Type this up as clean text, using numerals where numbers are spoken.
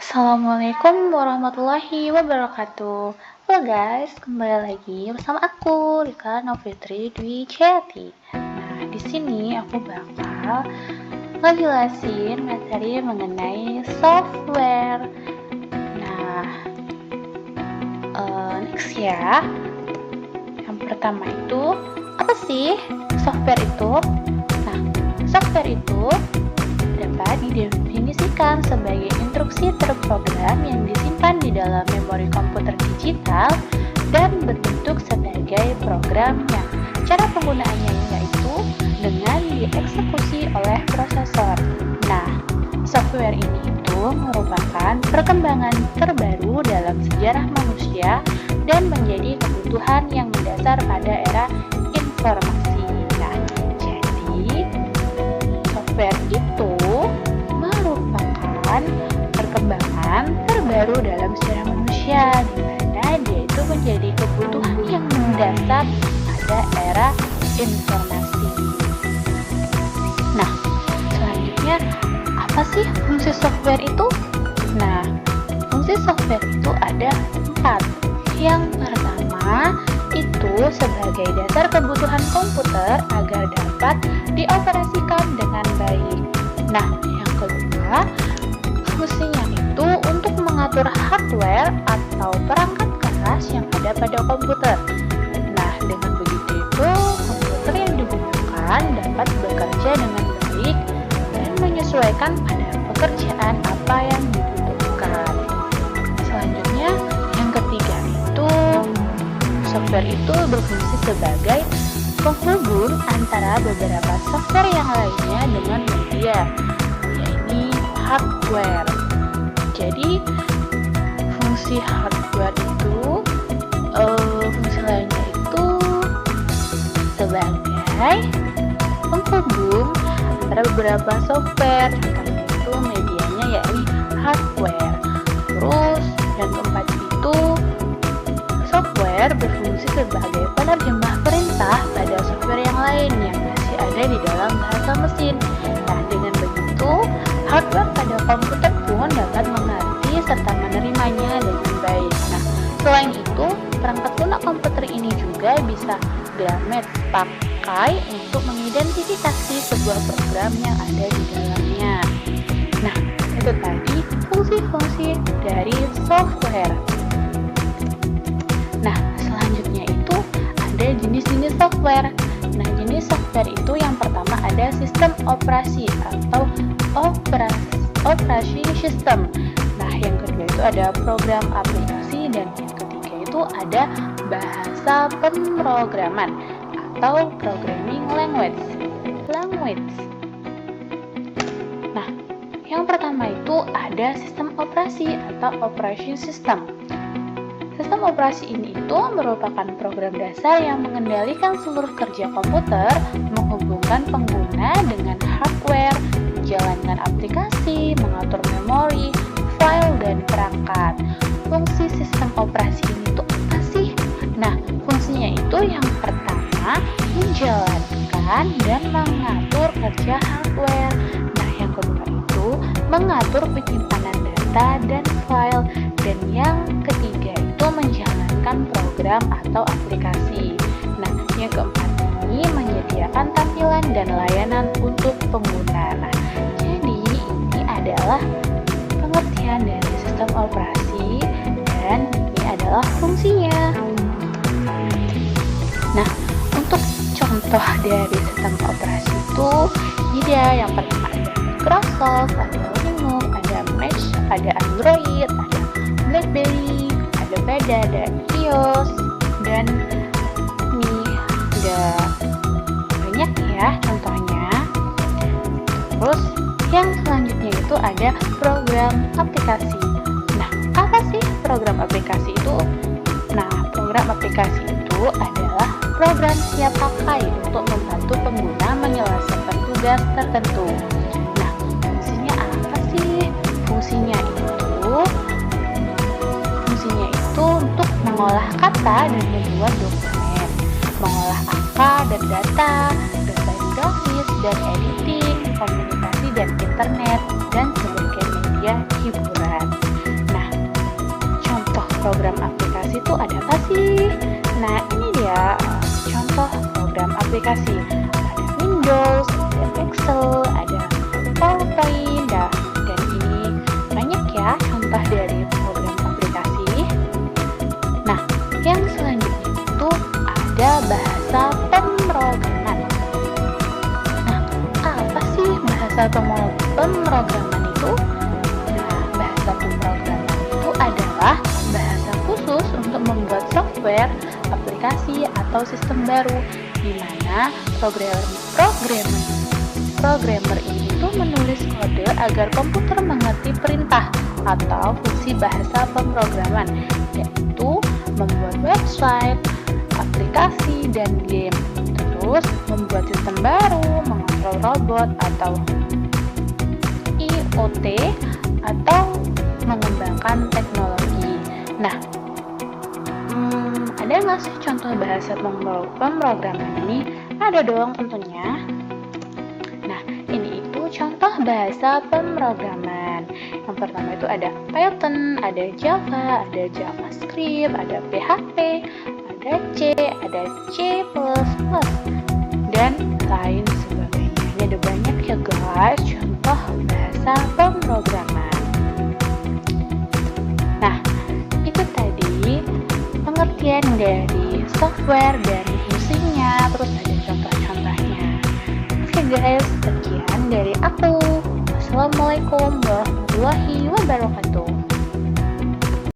Assalamualaikum warahmatullahi wabarakatuh. Halo guys, kembali lagi bersama aku Rika Novitri Dwi Jayati. Nah, di sini aku bakal ngejelasin materi mengenai software. Nah, next ya. Yang pertama itu apa sih software itu? Nah, software itu dapat didefinisikan sebagai instruksi terprogram yang disimpan di dalam memori komputer digital dan berbentuk sebagai program yang cara penggunaannya yaitu dengan dieksekusi oleh prosesor. Nah, software ini itu merupakan perkembangan terbaru dalam sejarah manusia dan menjadi kebutuhan yang mendasar pada era informasi. Nah, jadi software itu merupakan perkembangan terbaru dalam sejarah manusia, di mana dia itu menjadi kebutuhan yang mendasar pada era informasi. Nah, selanjutnya apa sih fungsi software itu? Nah, fungsi software itu ada 4. Yang pertama itu sebagai dasar kebutuhan komputer agar dapat dioperasikan dengan baik. Nah, yang kedua, fungsinya itu untuk mengatur hardware atau perangkat keras yang ada pada komputer. Nah, dengan begitu itu, komputer yang digunakan dapat bekerja dengan baik dan menyesuaikan pada pekerjaan apa yang dibutuhkan. Selanjutnya, yang ketiga itu, software itu berfungsi sebagai penghubung antara beberapa software yang lainnya dengan media, yaitu hardware. Jadi fungsi hardware itu, fungsi lainnya itu sebagai penghubung antara beberapa software, contohnya itu medianya yaitu hardware. Terus yang keempat itu, software berfungsi sebagai penerjemah perintah pada software yang lain yang masih ada di dalam bahasa mesin. Nah, dengan begitu, hardware pada komputer pun dapat mengerti serta menerimanya dengan baik. Nah, selain itu, perangkat lunak komputer ini juga bisa pakai untuk mengidentifikasi sebuah program yang ada di dalamnya. Nah, itu tadi fungsi-fungsi dari software. Nah, selanjutnya itu ada jenis-jenis software. Nah, jenis software itu yang pertama ada sistem operasi atau operasi system. Nah, yang kedua itu ada program aplikasi dan yang ketiga itu ada bahasa pemrograman atau programming language. Nah, yang pertama itu ada sistem operasi atau operation system. Sistem operasi ini itu merupakan program dasar yang mengendalikan seluruh kerja komputer, menghubungkan pengguna dengan hardware, menjalankan aplikasi, mengatur memori, file, dan perangkat. Fungsi sistem operasi ini itu apa sih? Nah, fungsinya itu yang pertama menjalankan dan mengatur kerja hardware. Nah, yang kedua itu mengatur penyimpanan data dan file, dan yang ketiga itu menjalankan program atau aplikasi. Nah, yang keempat ini menyediakan tampilan dan layanan untuk pengguna. Nah, jadi ini adalah pengertian dari sistem operasi dan ini adalah fungsinya. Nah, untuk contoh dari sistem operasi itu, ini dia yang pertama ada Microsoft, ada Linux, ada Mac, ada Android, ada BlackBerry, ada Pada, ada iOS, dan ini ada banyak ya contohnya. Terus yang selanjutnya itu ada program aplikasi. Nah, apa sih program aplikasi itu? Nah, program aplikasi itu adalah program siap pakai untuk membantu pengguna menyelesaikan tugas tertentu. Nah, fungsinya apa sih? Fungsinya itu untuk mengolah kata dan membuat dokumen, mengolah angka dan data, desain grafis dan editing, komunikasi dan internet, dan sebagai media hiburan. program aplikasi itu ada apa sih? Nah, ini dia contoh program aplikasi. Ada Windows, ada Excel, ada PowerPoint, dan ini banyak ya contoh dari program aplikasi. Nah, yang selanjutnya itu ada bahasa pemrograman. Nah, apa sih bahasa pemrograman itu? Nah, bahasa pemrograman itu adalah bahasa khusus untuk membuat software, aplikasi, atau sistem baru, di mana programmer ini tuh menulis kode agar komputer mengerti perintah atau fungsi bahasa pemrograman, yaitu membuat website, aplikasi, dan game. Terus membuat sistem baru, mengontrol robot atau IoT, atau mengembangkan teknologi. Nah, ada nggak sih contoh bahasa pemrograman ini? Ada dong tentunya. Nah, ini itu contoh bahasa pemrograman. Yang pertama itu ada Python, ada Java, ada JavaScript, ada PHP, ada C, ada C++, dan lain sebagainya. Ini ada banyak ya guys contoh bahasa pemrograman. Nah, itu tadi pengertian dari software dan fungsinya, terus ada contoh-contohnya. Oke guys, sekian dari aku. Wassalamualaikum warahmatullahi wabarakatuh.